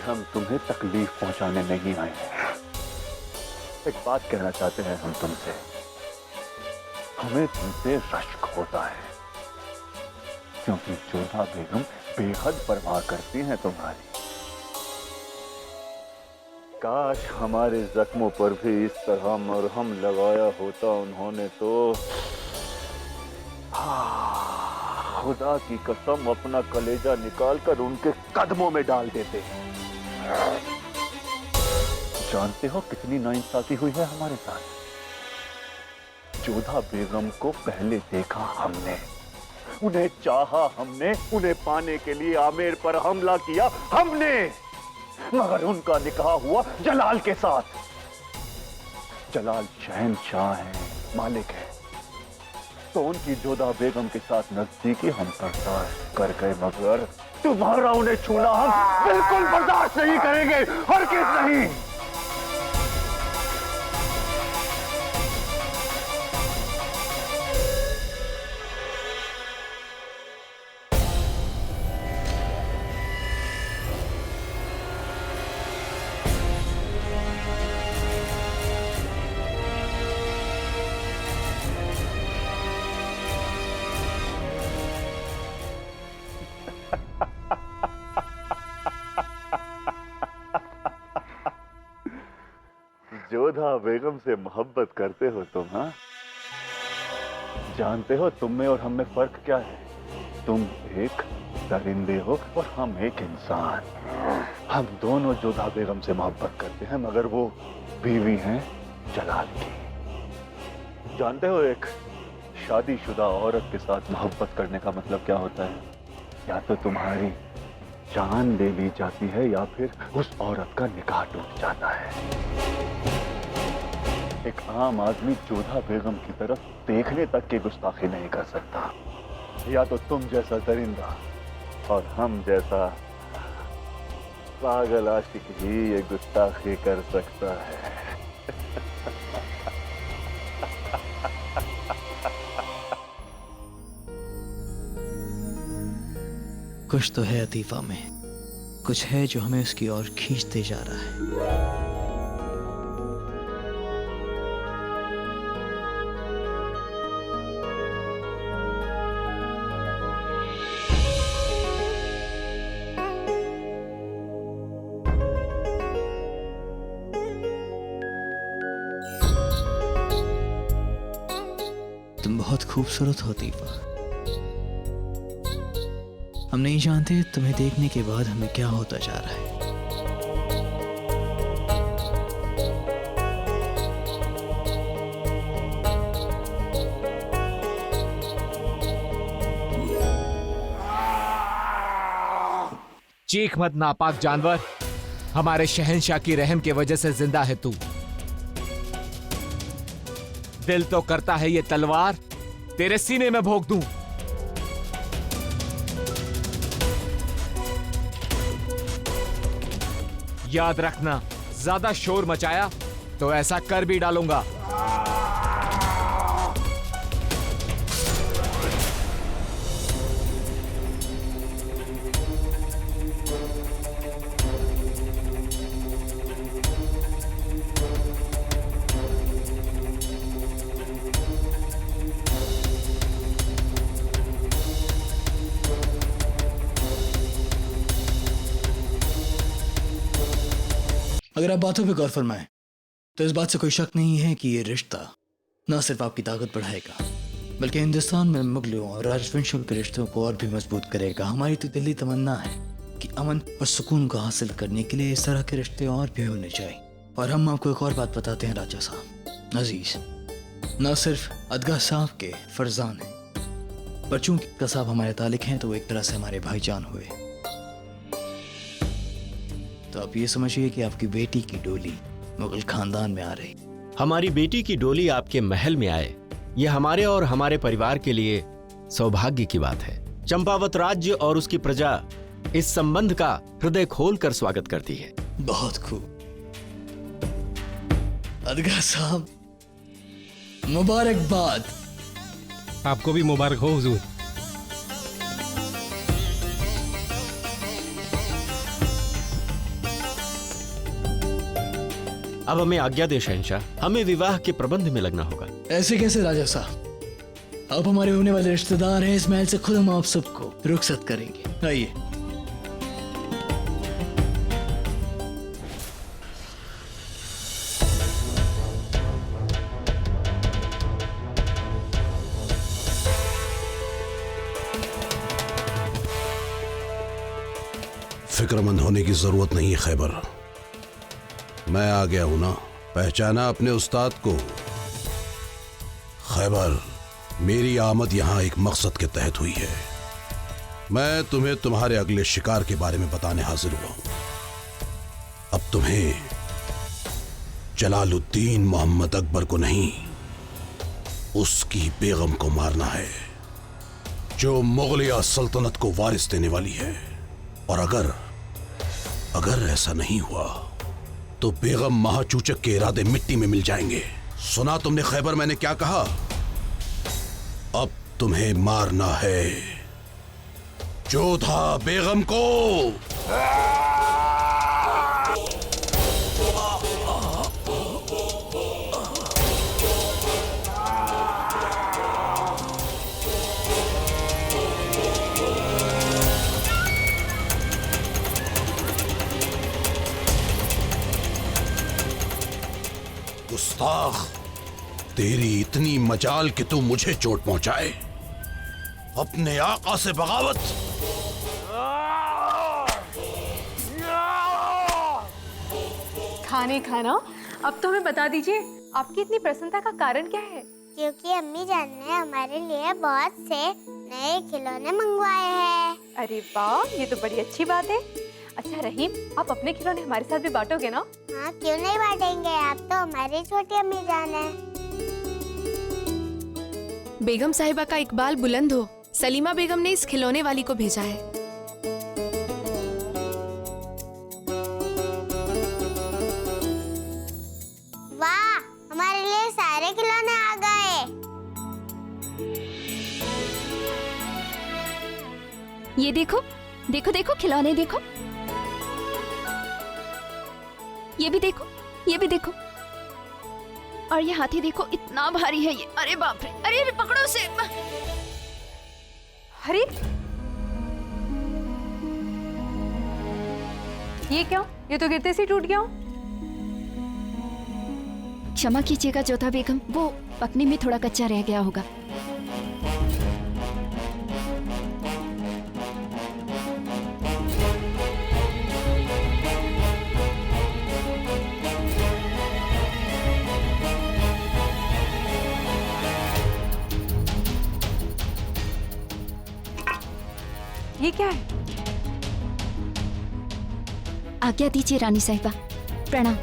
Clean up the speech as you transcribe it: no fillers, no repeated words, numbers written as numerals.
हम तुम्हें तकलीफ पहुंचाने नहीं आए हैं। एक बात कहना चाहते हैं हम तुमसे। हमें तुमसे रश्क होता है क्योंकि जोधा बेगम बेहद परवाह करती हैं तुम्हारी। काश हमारे जख्मों पर भी इस तरह मरहम लगाया होता उन्होंने तो। खुदा की कसम अपना कलेजा निकालकर उनके कदमों में डाल देते। जानते हो कितनी नाइंसाफी हुई है हमारे साथ। जोधा बेगम को पहले देखा हमने, उन्हें चाहा हमने, उन्हें पाने के लिए आमेर पर हमला किया हमने, मगर उनका निकाह हुआ जलाल के साथ। जलाल शहंशाह है, मालिक है, तो उनकी जोधा बेगम के साथ नजदीकी हम बर्दाश्त कर गए, मगर तुम्हारा उन्हें छूना हम बिल्कुल बर्दाश्त नहीं करेंगे, हरगिज़ नहीं। जोधा बेगम से मोहब्बत करते हो तुम, हाँ? जानते हो तुम में और हम में फर्क क्या है? तुम एक दरिंदे हो और हम एक इंसान। हम दोनों जोधा बेगम से मोहब्बत करते हैं, मगर वो बीवी हैं जलाल की। जानते हो एक शादीशुदा औरत के साथ मोहब्बत करने का मतलब क्या होता है? या तो तुम्हारी जान ले ली जाती है या फिर उस औरत का निकाह टूट जाता है। एक आम आदमी जोधा बेगम की तरफ देखने तक की गुस्ताखी नहीं कर सकता। या तो तुम जैसा दरिंदा और हम जैसा पागल आशिक ही ये गुस्ताखी कर सकता है। कुछ तो है अतीफा में, कुछ है जो हमें उसकी ओर खींचते जा रहा है। तुम बहुत खूबसूरत हो अतीफा। हम नहीं जानते तुम्हें देखने के बाद हमें क्या होता जा रहा है। चीख मत नापाक जानवर, हमारे शहंशाह की रहम की वजह से जिंदा है तू। दिल तो करता है ये तलवार तेरे सीने में भोंक दूं। याद रखना, ज्यादा शोर मचाया तो ऐसा कर भी डालूंगा। अगर आप बातों पे गौर फरमाएं तो इस बात से कोई शक नहीं है कि ये रिश्ता न सिर्फ आपकी ताकत बढ़ाएगा बल्कि हिंदुस्तान में मुगलों और राजवंशियों के रिश्तों को और भी मजबूत करेगा। हमारी तो दिली तमन्ना है कि अमन और सुकून को हासिल करने के लिए इस तरह के रिश्ते और भी होने चाहिए। और हम आपको एक और बात बताते हैं राजा साहब अजीज, न सिर्फ अदगा साहब के फर्जान हैं, पर चूंकि अदगा साहब हमारे तालिक हैं तो वो एक तरह से हमारे भाईजान हुए। तो आप ये समझिए कि आपकी बेटी की डोली मुगल खानदान में आ रही। हमारी बेटी की डोली आपके महल में आए, ये हमारे और हमारे परिवार के लिए सौभाग्य की बात है। चंपावत राज्य और उसकी प्रजा इस संबंध का हृदय खोलकर स्वागत करती है। बहुत खूब अदगा साहब, मुबारकबाद। आपको भी मुबारक हो हुजूर। अब हमें आज्ञा दे शहंशाह, हमें विवाह के प्रबंध में लगना होगा। ऐसे कैसे राजा साहब, आप हमारे होने वाले रिश्तेदार हैं, इस महल से खुद हम आप सबको रुखसत करेंगे। आइए। फिक्रमंद होने की जरूरत नहीं है खैबर, मैं आ गया हूं ना। पहचाना अपने उस्ताद को? खैबर, मेरी आमद यहां एक मकसद के तहत हुई है। मैं तुम्हें तुम्हारे अगले शिकार के बारे में बताने हाजिर हुआ हूं। अब तुम्हें जलालुद्दीन मोहम्मद अकबर को नहीं, उसकी बेगम को मारना है, जो मुगलिया सल्तनत को वारिस देने वाली है। और अगर ऐसा नहीं हुआ तो बेगम महाचूचक के इरादे मिट्टी में मिल जाएंगे। सुना तुमने खैबर मैंने क्या कहा? अब तुम्हें मारना है जोधा बेगम को। गुस्ताख, तेरी इतनी मजाल कि तू मुझे चोट पहुंचाए, अपने आका से बगावत। खाना अब तो हमें बता दीजिए, आपकी इतनी प्रसन्नता का कारण क्या है? क्योंकि अम्मी जान ने हमारे लिए बहुत से नए खिलौने मंगवाए हैं। अरे वाह, ये तो बड़ी अच्छी बात है। अच्छा रहीम, आप अपने खिलौने हमारे साथ भी बांटोगे ना? हाँ, क्यों नहीं बांटेंगे, आप तो हमारी छोटी अम्मी जान है। बेगम साहिबा का इकबाल बुलंद हो। सलीमा बेगम ने इस खिलौने वाली को भेजा है। वाह, हमारे लिए सारे खिलौने आ गए। ये देखो देखो देखो खिलौने देखो, ये भी देखो, ये भी देखो। और ये हाथी देखो, इतना भारी है ये। अरे बाप रे, अरे पकड़ो से। अरे ये क्यों? ये तो गिरते से टूट गया। क्षमा कीजिएगा जोधा बेगम, वो पकने में थोड़ा कच्चा रह गया होगा। ये क्या है? आज्ञा दीजिए रानी साहिबा, प्रणाम।